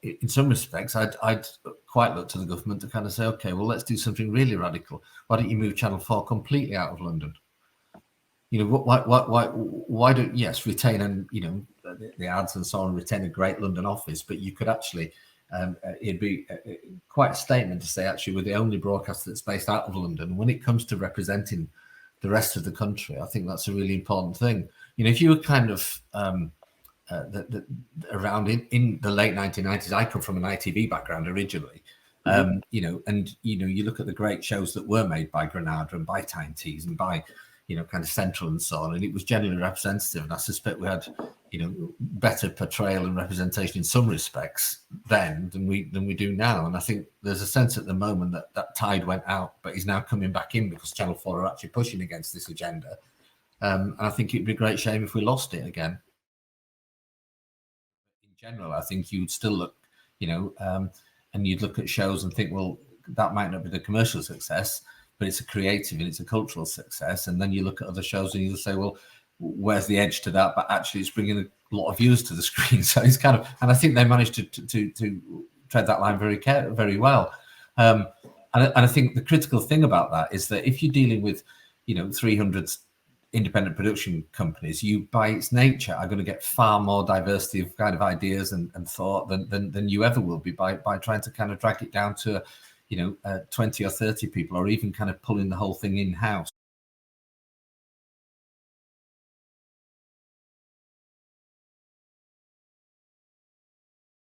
in some respects, I'd quite look to the government to kind of say, okay, well, let's do something really radical. Why don't you move Channel 4 completely out of London? You know, why don't, yes, retain, and, you know, the ads and so on, retain a great London office, but you could actually, it'd be quite a statement to say, actually, we're the only broadcaster that's based out of London. When it comes to representing the rest of the country, I think that's a really important thing. You know, if you were kind of around in the late 1990s, I come from an ITV background originally, you know, and, you know, you look at the great shows that were made by Granada and by Tyne Tees and by, you know, kind of Central and so on, and it was generally representative. And I suspect we had, you know, better portrayal and representation in some respects then than we do now. And I think there's a sense at the moment that that tide went out, but is now coming back in because Channel 4 are actually pushing against this agenda. And I think it'd be a great shame if we lost it again. In general, I think you'd still look, you know, and you'd look at shows and think, well, that might not be the commercial success, but it's a creative and it's a cultural success. And then you look at other shows and you say, well, where's the edge to that? But actually, it's bringing a lot of viewers to the screen. So it's kind of, and I think they managed to tread that line very well. And I think the critical thing about that is that if you're dealing with, you know, 300 independent production companies, you by its nature are going to get far more diversity of kind of ideas and thought than you ever will be by trying to kind of drag it down to, you know, 20 or 30 people, or even kind of pulling the whole thing in-house.